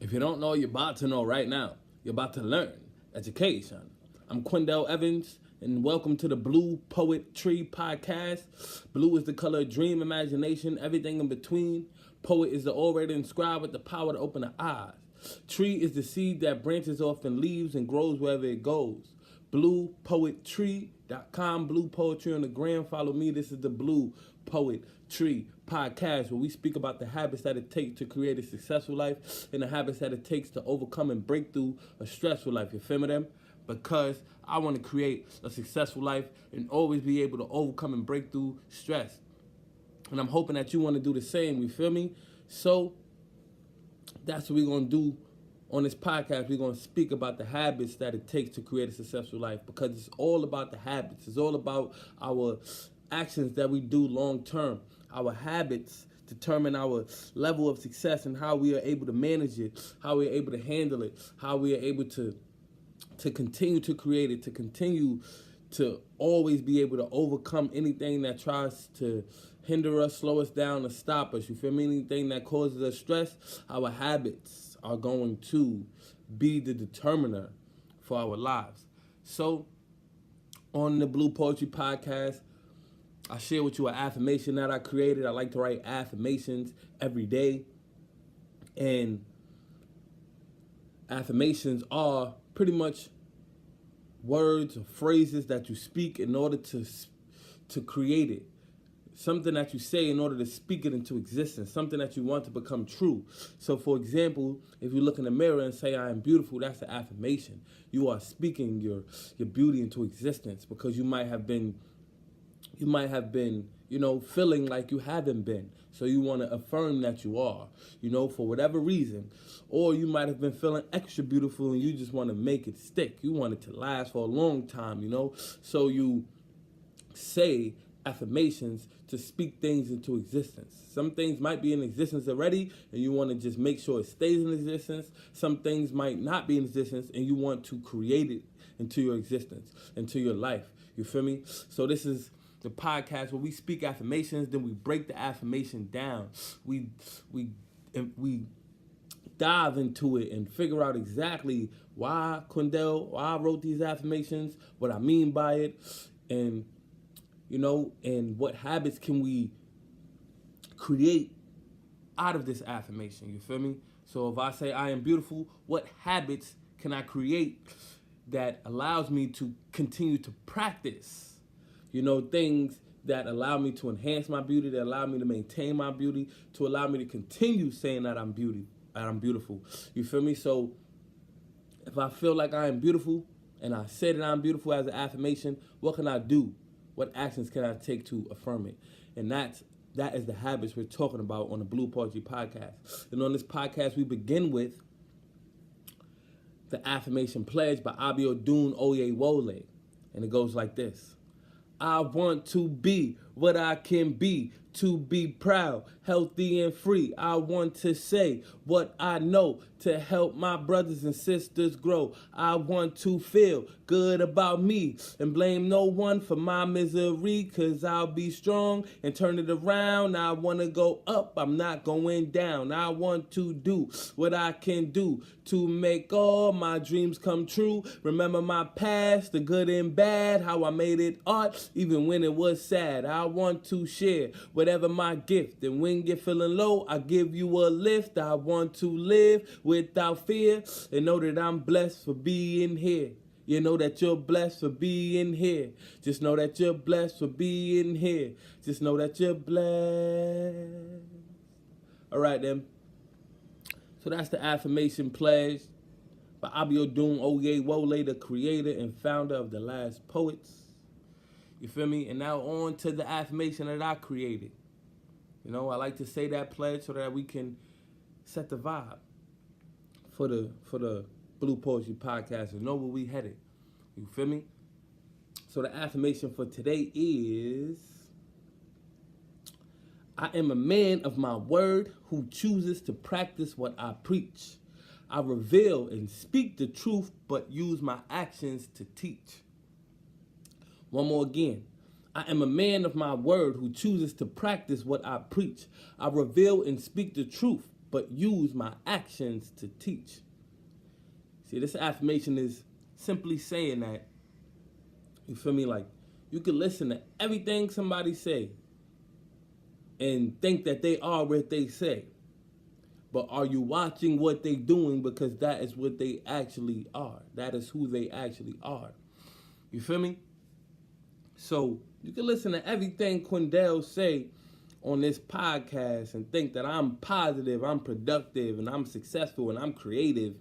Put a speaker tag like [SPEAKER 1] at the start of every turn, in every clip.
[SPEAKER 1] If you don't know, you're about to know right now. You're about to learn education. I'm Quindell Evans, and welcome to the BluePoetTree podcast. Blue is the color of dream, imagination, everything in between. Poet is the orator inscribed with the power to open the eyes. Tree is the seed that branches off and leaves and grows wherever it goes. BluePoetTree.com, Blue Poetry on the gram. Follow me. This is the Blue Poet Tree podcast, where we speak about the habits that it takes to create a successful life and the habits that it takes to overcome and break through a stressful life. You feel me, them? Because I want to create a successful life and always be able to overcome and break through stress. And I'm hoping that you want to do the same. You feel me? So that's what we're going to do on this podcast. We're going to speak about the habits that it takes to create a successful life, because it's all about the habits. It's all about our actions that we do long term. Our habits determine our level of success and how we are able to manage it, how we are able to handle it, how we are able to continue to create it, to continue to always be able to overcome anything that tries to hinder us, slow us down, or stop us. You feel me? Anything that causes us stress, our habits are going to be the determiner for our lives. So, on the Blue Poetry podcast, I share with you an affirmation that I created. I like to write affirmations every day. And affirmations are pretty much words or phrases that you speak in order to create it. Something that you say in order to speak it into existence. Something that you want to become true. So, for example, if you look in the mirror and say, "I am beautiful," that's an affirmation. You are speaking your beauty into existence, because you might have been, feeling like you haven't been. So you want to affirm that you are, for whatever reason. Or you might have been feeling extra beautiful and you just want to make it stick. You want it to last for a long time, So you say affirmations to speak things into existence. Some things might be in existence already and you want to just make sure it stays in existence. Some things might not be in existence and you want to create it into your existence, into your life. You feel me? So this is the podcast where we speak affirmations, then we break the affirmation down. We dive into it and figure out exactly why I wrote these affirmations, what I mean by it, and and what habits can we create out of this affirmation. You feel me? So if I say I am beautiful, what habits can I create that allows me to continue to practice things that allow me to enhance my beauty, that allow me to maintain my beauty, to allow me to continue saying that I'm beautiful. You feel me? So if I feel like I am beautiful and I say that I'm beautiful as an affirmation, what can I do? What actions can I take to affirm it? And that is the habits we're talking about on the Blue Poetry podcast. And on this podcast, we begin with the affirmation pledge by Abiodun Oyewole. And it goes like this. I want to be what I can be, to be proud, healthy, and free. I want to say what I know to help my brothers and sisters grow. I want to feel good about me and blame no one for my misery, 'cause I'll be strong and turn it around. I want to go up, I'm not going down. I want to do what I can do to make all my dreams come true. Remember my past, the good and bad, how I made it art, even when it was sad. I want to share whatever my gift, and when you're feeling low, I give you a lift. I want to live without fear and know that I'm blessed for being here. You know that you're blessed for being here. Just know that you're blessed for being here. Just know that you're blessed. All right, then. So that's the affirmation pledge by Abiodun Oyewole, the creator and founder of The Last Poets. You feel me? And now on to the affirmation that I created. I like to say that pledge so that we can set the vibe for the Blue Poetry podcast and know where we headed. You feel me? So the affirmation for today is, I am a man of my word who chooses to practice what I preach. I reveal and speak the truth, but use my actions to teach. One more again. I am a man of my word who chooses to practice what I preach. I reveal and speak the truth, but use my actions to teach. See, this affirmation is simply saying that, you feel me? Like, you can listen to everything somebody say and think that they are what they say. But are you watching what they doing? Because that is what they actually are. That is who they actually are. You feel me? So you can listen to everything Quindell say on this podcast and think that I'm positive, I'm productive, and I'm successful, and I'm creative.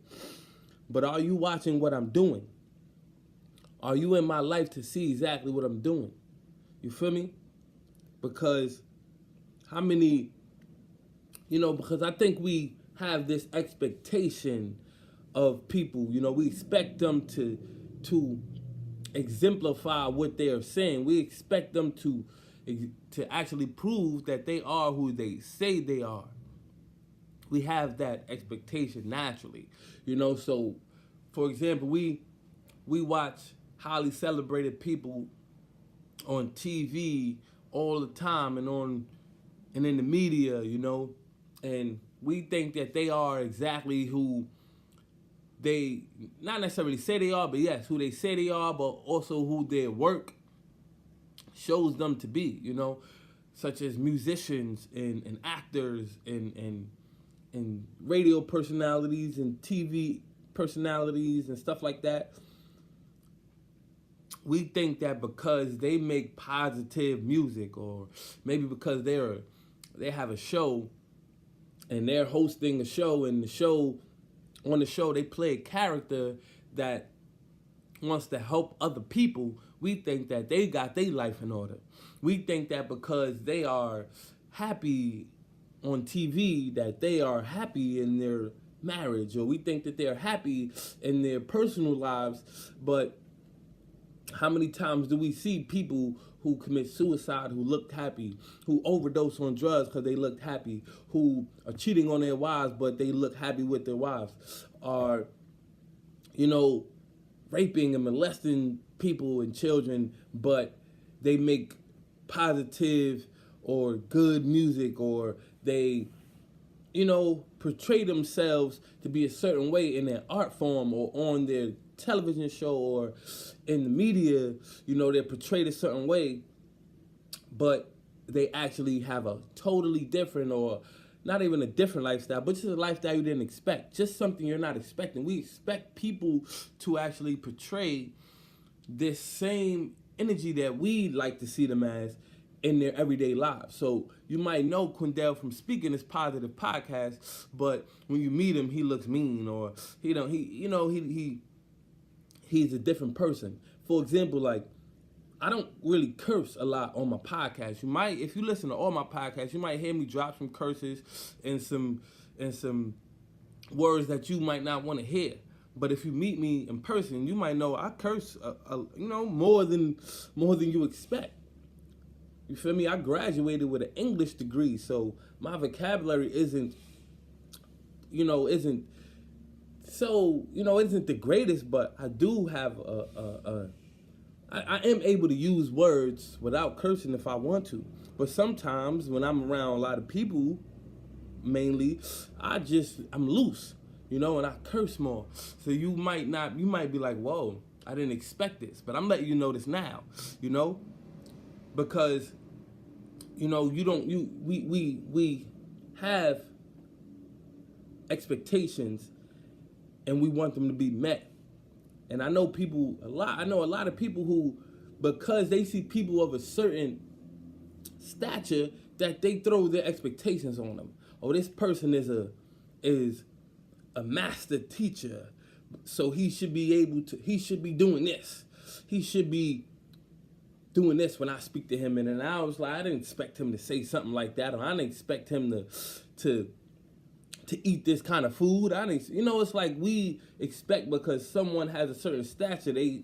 [SPEAKER 1] But are you watching what I'm doing? Are you in my life to see exactly what I'm doing? You feel me? Because how many, because I think we have this expectation of people, we expect them to exemplify what they are saying. We expect them to actually prove that they are who they say they are. We have that expectation naturally, so for example, we watch highly celebrated people on TV all the time and in the media, and we think that they are exactly who they not necessarily say they are, but yes, who they say they are, but also who their work shows them to be, such as musicians and actors and radio personalities and TV personalities and stuff like that. We think that because they make positive music, or maybe because they have a show and they're hosting a show, and on the show they play a character that wants to help other people, we think that they got their life in order. We think that because they are happy on TV, that they are happy in their marriage, or we think that they're happy in their personal lives. But how many times do we see people who commit suicide who looked happy, who overdose on drugs because they looked happy, who are cheating on their wives but they look happy with their wives, are, raping and molesting people and children, but they make positive or good music, or they, portray themselves to be a certain way in their art form or on their television show or in the media, they're portrayed a certain way, but they actually have a totally different, or not even a different lifestyle, but just a lifestyle you didn't expect, just something you're not expecting. We expect people to actually portray this same energy that we like to see them as in their everyday lives. So you might know Quindell from speaking this positive podcast, but when you meet him, he looks mean, or he's a different person. For example, like, I don't really curse a lot on my podcast. You might, if you listen to all my podcasts, you might hear me drop some curses and some words that you might not want to hear. But if you meet me in person, you might know I curse, more than you expect. You feel me? I graduated with an English degree, so my vocabulary isn't the greatest, but I do have I am able to use words without cursing if I want to. But sometimes when I'm around a lot of people, mainly, I'm loose, and I curse more. So you might be like, whoa, I didn't expect this, but I'm letting you know this now, because, we have expectations and we want them to be met. And I know a lot of people who, because they see people of a certain stature, that they throw their expectations on them. Oh, this person is a master teacher, so he should be doing this. He should be doing this when I speak to him. And then I was like, I didn't expect him to say something like that, or I didn't expect him to eat this kind of food. It's like we expect because someone has a certain stature, they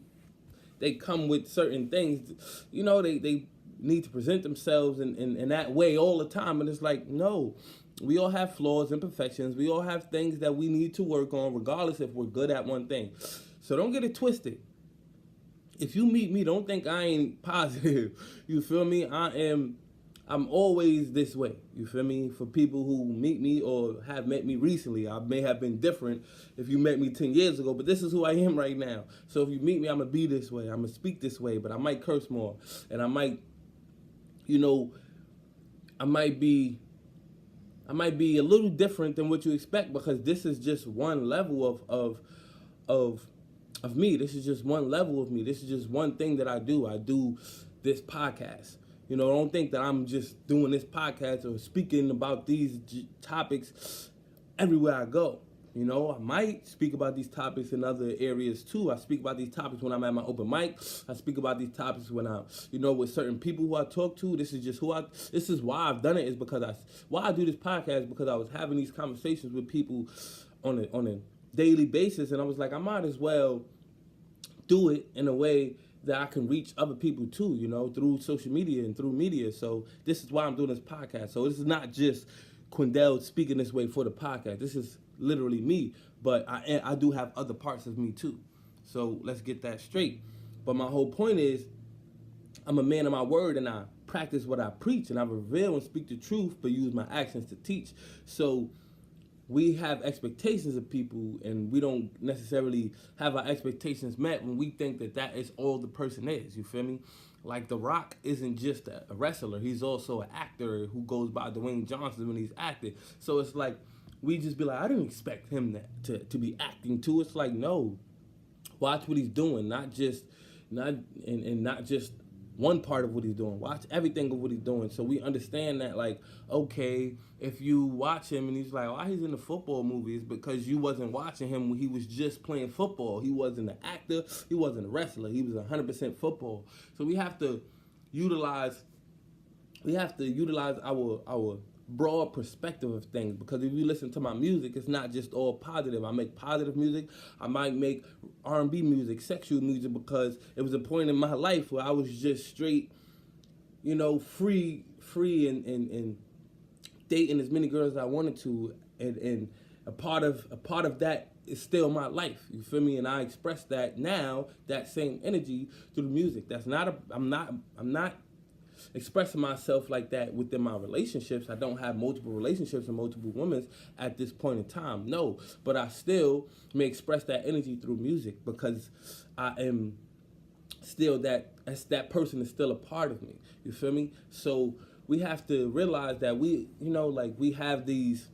[SPEAKER 1] come with certain things, they need to present themselves in that way all the time. And it's like, no, we all have flaws, imperfections. We all have things that we need to work on, regardless if we're good at one thing. So don't get it twisted. If you meet me, don't think I ain't positive. You feel me? I am I'm always this way. You feel me? For people who meet me or have met me recently, I may have been different if you met me 10 years ago, but this is who I am right now. So if you meet me, I'm going to be this way. I'm going to speak this way, but I might curse more. And I might, you know, I might be a little different than what you expect, because this is just one level of me. This is just one level of me. This is just one thing that I do. I do this podcast. You know, don't think that I'm just doing this podcast or speaking about these topics everywhere I go. You know, I might speak about these topics in other areas too. I speak about these topics when I'm at my open mic. I speak about these topics when I'm, you know, with certain people who I talk to. This is just this is why I've done it, is because why I do this podcast, because I was having these conversations with people on a daily basis, and I was like, I might as well do it in a way that I can reach other people too, you know, through social media and through media. So this is why I'm doing this podcast. So this is not just Quindell speaking this way for the podcast. This is literally me, but I do have other parts of me too. So let's get that straight. But my whole point is, I'm a man of my word, and I practice what I preach, and I reveal and speak the truth, but use my actions to teach. So we have expectations of people, and we don't necessarily have our expectations met when we think that that is all the person is. You feel me? Like The Rock isn't just a wrestler. He's also an actor who goes by Dwayne Johnson when he's acting. So it's like, we just be like, I didn't expect him to be acting too. It's like, no, watch what he's doing, not just one part of what he's doing. Watch everything of what he's doing. So we understand that, like, okay, if you watch him and he's like, why he's in the football movies, because you wasn't watching him when he was just playing football. He wasn't an actor. He wasn't a wrestler. He was 100% football. So we have to utilize our broad perspective of things, because if you listen to my music, it's not just all positive. I make positive music. I might make R&B music, sexual music, because it was a point in my life where I was just straight, you know, free and dating as many girls as I wanted to, and a part of that is still my life. You feel me? And I express that now, that same energy through the music. I'm not expressing myself like that within my relationships. I don't have multiple relationships and multiple women at this point in time. No, but I still may express that energy through music, because I am still that person is still a part of me. You feel me? So we have to realize that we have these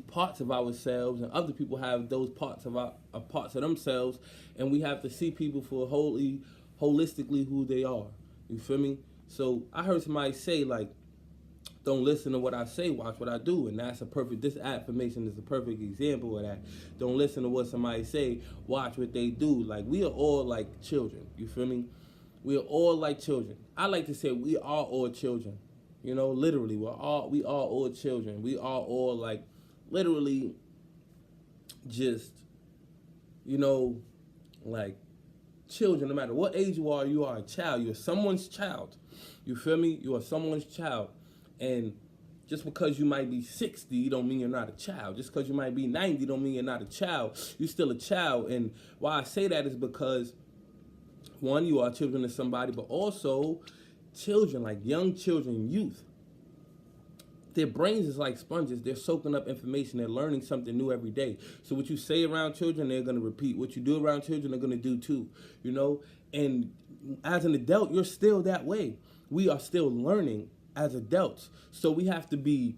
[SPEAKER 1] parts of ourselves, and other people have those parts of parts of themselves, and we have to see people for holistically who they are. You feel me? So I heard somebody say, like, don't listen to what I say, watch what I do. And this affirmation is a perfect example of that. Don't listen to what somebody say, watch what they do. Like, we are all like children, you feel me? We are all like children. I like to say we are all children. You know, literally, we are all children. We are all, like, literally just, you know, like, children. No matter what age you are a child. You're someone's child. You feel me? You are someone's child. And just because you might be 60 don't mean you're not a child. Just because you might be 90 don't mean you're not a child. You're still a child. And why I say that is because, one, you are children of somebody, but also children, like young children, youth. Their brains is like sponges. They're soaking up information. They're learning something new every day. So what you say around children, they're going to repeat. What you do around children, they're going to do too. You know? And as an adult, you're still that way. We are still learning as adults. So we have to be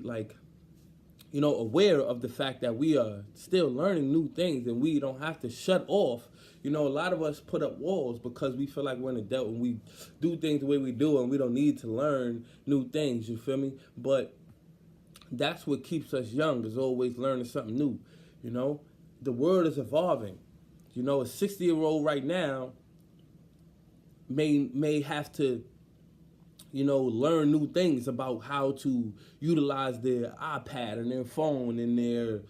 [SPEAKER 1] like, you know, aware of the fact that we are still learning new things, and we don't have to shut off. You know, a lot of us put up walls because we feel like we're an adult and we do things the way we do, and we don't need to learn new things, you feel me? But that's what keeps us young, is always learning something new, you know? The world is evolving. You know, a 60-year-old right now may have to, you know, learn new things about how to utilize their iPad and their phone and their,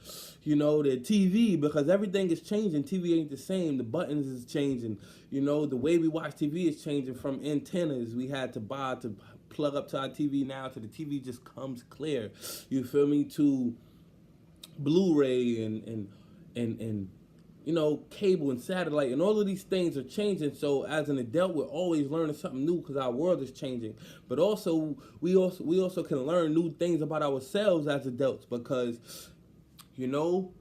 [SPEAKER 1] you know, their TV, because everything is changing. TV ain't the same. The buttons is changing. You know, the way we watch TV is changing, from antennas we had to buy to plug up to our TV now to the TV just comes clear. You feel me? To Blu-ray and cable and satellite, and all of these things are changing. So as an adult, we're always learning something new because our world is changing. But also, we also can learn new things about ourselves as adults because, you know,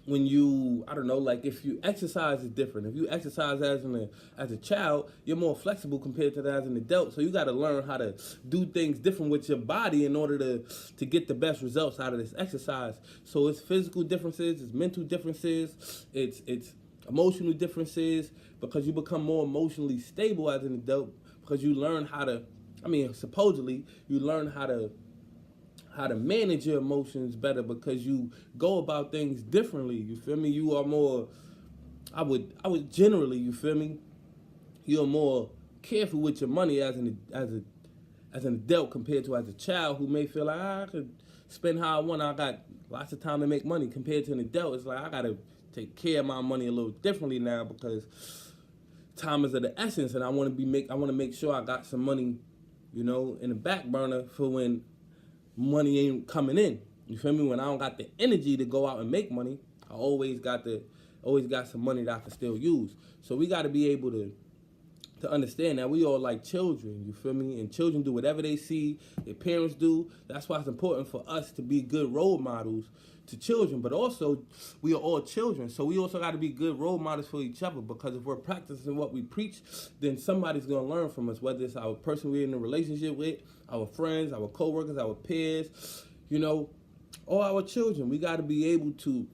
[SPEAKER 1] when you, I don't know, like if you exercise is different. If you exercise as a child, you're more flexible compared to that as an adult. So you got to learn how to do things different with your body in order to get the best results out of this exercise. So it's physical differences, it's mental differences, it's emotional differences, because you become more emotionally stable as an adult because you learn how to, supposedly you learn how to manage your emotions better because you go about things differently. You feel me? You are more, I would generally, you feel me? You're more careful with your money as an adult compared to as a child who may feel like I could spend how I want. I got lots of time to make money. Compared to an adult, it's like I gotta take care of my money a little differently now because time is of the essence, and I want to make sure I got some money, in the back burner for when money ain't coming in. You feel me? When I don't got the energy to go out and make money, I always got some money that I can still use. So we got to be able to understand that we all like children. You feel me? And children do whatever they see their parents do. That's why it's important for us to be good role models to children. But also, we are all children, so we also got to be good role models for each other, because if we're practicing what we preach, then somebody's going to learn from us, whether it's our person we're in a relationship with, our friends, our coworkers, our peers, or our children. We got to be able to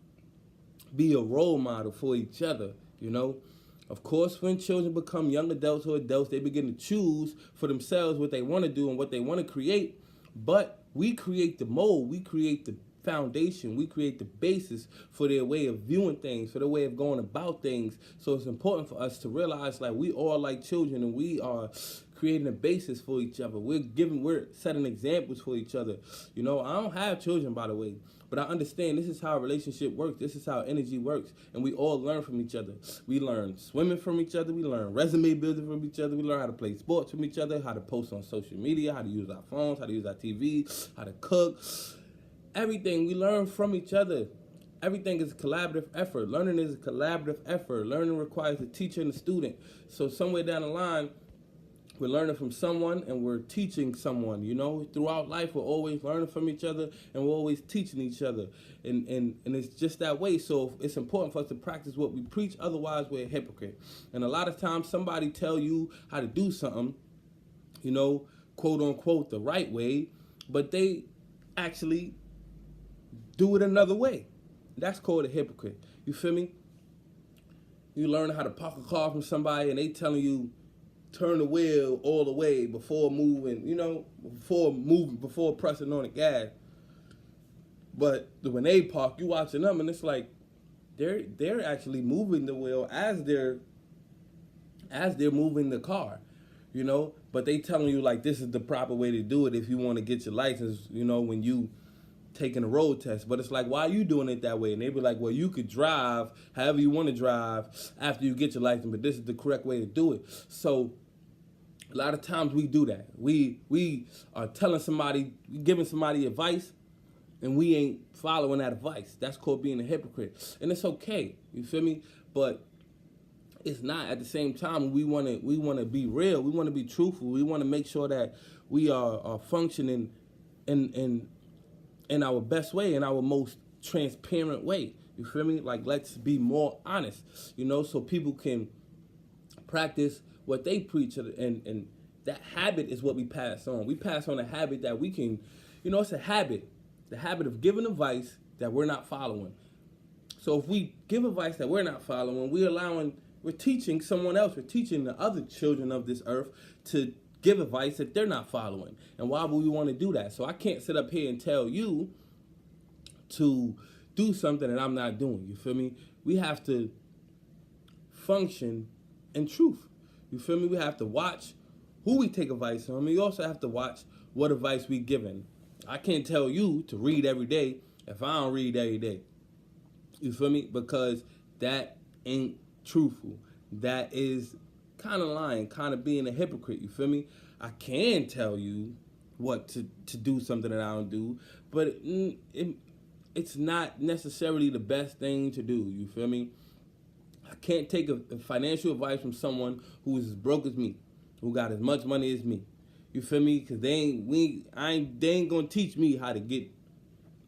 [SPEAKER 1] be a role model for each other, Of course, when children become young adults or adults, they begin to choose for themselves what they want to do and what they want to create. But we create the mold, we create the foundation, we create the basis for their way of viewing things, for their way of going about things. So it's important for us to realize, like, we are like children, and we are creating a basis for each other. We're setting examples for each other. I don't have children, by the way, but I understand this is how a relationship works. This is how energy works, and we all learn from each other. We learn swimming from each other. We learn resume building from each other. We learn how to play sports from each other, how to post on social media, how to use our phones, how to use our TV, how to cook. Everything we learn from each other. Everything is a collaborative effort. Learning is a collaborative effort. Learning requires a teacher and a student. So somewhere down the line, we're learning from someone and we're teaching someone, Throughout life, we're always learning from each other and we're always teaching each other. And it's just that way. So it's important for us to practice what we preach. Otherwise, we're a hypocrite. And a lot of times somebody tell you how to do something, quote unquote, the right way, but they actually do it another way. That's called a hypocrite. You feel me? You learn how to park a car from somebody and they telling you turn the wheel all the way before moving, before pressing on the gas. But when they park, you watching them and it's like they're actually moving the wheel as they're moving the car, But they telling you like this is the proper way to do it if you want to get your license, when you taking a road test. But it's like, why are you doing it that way? And they be like, well, you could drive however you want to drive after you get your license, but this is the correct way to do it. So a lot of times we do that. We are giving somebody advice, and we ain't following that advice. That's called being a hypocrite. And it's okay, you feel me? But it's not. At the same time, we want to be real. We want to be truthful. We want to make sure that we are functioning in our best way, in our most transparent way. You feel me? Like, let's be more honest, so people can practice what they preach, and that habit is what we pass on. We pass on a habit that we can, it's a habit, the habit of giving advice that we're not following. So if we give advice that we're not following, we're teaching someone else, we're teaching the other children of this earth to give advice that they're not following. And why would we want to do that? So I can't sit up here and tell you to do something that I'm not doing. You feel me? We have to function in truth. You feel me? We have to watch who we take advice from. We also have to watch what advice we giving. I can't tell you to read every day if I don't read every day. You feel me? Because that ain't truthful. That is kind of lying, kind of being a hypocrite. You feel me? I can tell you what to do something that I don't do, but it's not necessarily the best thing to do. You feel me? can't take a financial advice from someone who is as broke as me, who got as much money as me. You feel me? Because they ain't gonna teach me how to get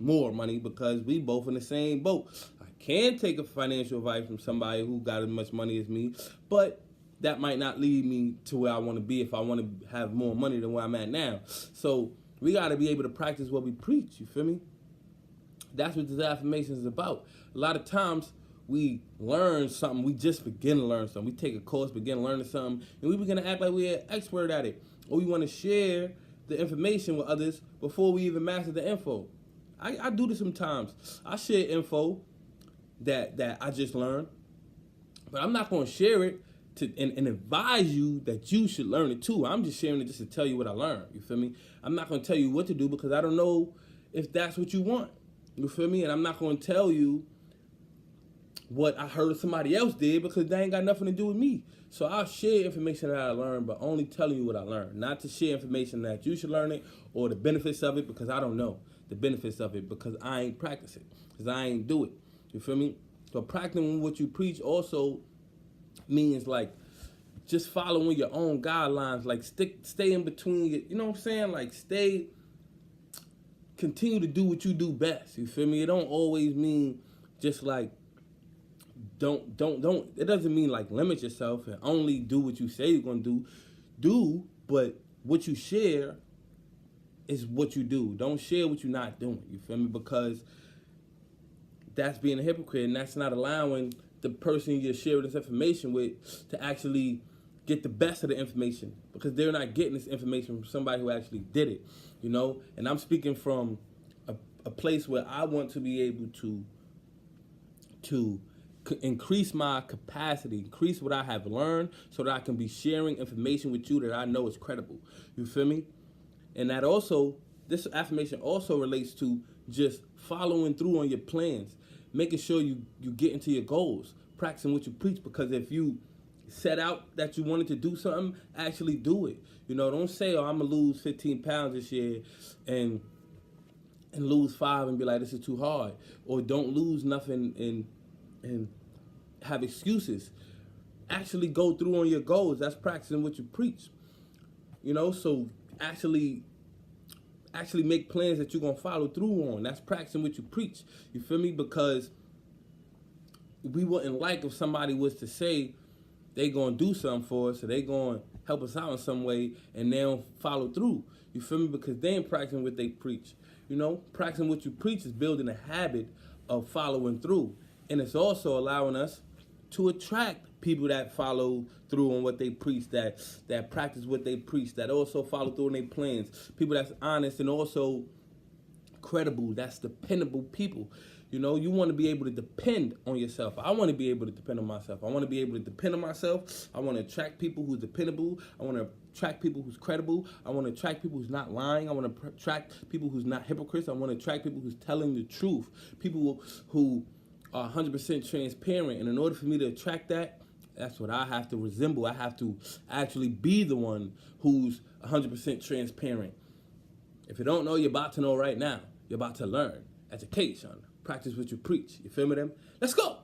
[SPEAKER 1] more money because we both in the same boat. I can take a financial advice from somebody who got as much money as me, but that might not lead me to where I want to be if I want to have more money than where I'm at now. So we got to be able to practice what we preach. You feel me? That's what this affirmation is about. A lot of times we learn something, we just begin to learn something. We take a course, begin learning something, and we begin to act like we're an expert at it. Or we want to share the information with others before we even master the info. I do this sometimes. I share info that I just learned, but I'm not going to share it and advise you that you should learn it too. I'm just sharing it just to tell you what I learned. You feel me? I'm not going to tell you what to do because I don't know if that's what you want. You feel me? And I'm not going to tell you what I heard somebody else did because that ain't got nothing to do with me. So I'll share information that I learned, but only telling you what I learned. Not to share information that you should learn it or the benefits of it because I don't know the benefits of it because I ain't practice it, because I ain't do it. You feel me? So practicing what you preach also means like just following your own guidelines, like stay in between it. You know what I'm saying? Like continue to do what you do best. You feel me? It don't always mean just like don't. It doesn't mean like limit yourself and only do what you say you're gonna do, but what you share is what you do. Don't share what you're not doing. You feel me? Because that's being a hypocrite, and that's not allowing the person you're sharing this information with to actually get the best of the information, because they're not getting this information from somebody who actually did it, you know? And I'm speaking from a place where I want to be able to increase my capacity, increase what I have learned so that I can be sharing information with you that I know is credible. You feel me? And that also, this affirmation also relates to just following through on your plans, making sure you get into your goals, practicing what you preach, because if you set out that you wanted to do something, actually do it. You know, don't say, oh, I'm going to lose 15 pounds this year and lose 5 and be like, this is too hard. Or don't lose nothing and have excuses. Actually go through on your goals. That's practicing what you preach. You know, so actually make plans that you're going to follow through on. That's practicing what you preach. You feel me? Because we wouldn't like if somebody was to say they going to do something for us, or they going to help us out in some way, and they don't follow through. You feel me? Because they ain't practicing what they preach. You know, practicing what you preach is building a habit of following through. And it's also allowing us to attract people that follow through on what they preach, that practice what they preach, that also follow through on their plans. People that's honest and also credible, that's dependable people. You know, you want to be able to depend on yourself. I want to be able to depend on myself. I want to be able to depend on myself. I want to attract people who's dependable. I want to attract people who's credible. I want to attract people who's not lying. I want to attract people who's not hypocrites. I want to attract people who's telling the truth. People who are 100% transparent. And in order for me to attract that, that's what I have to resemble. I have to actually be the one who's 100% transparent. If you don't know, you're about to know right now. You're about to learn. Education. Practice what you preach. You feel me, them? Let's go!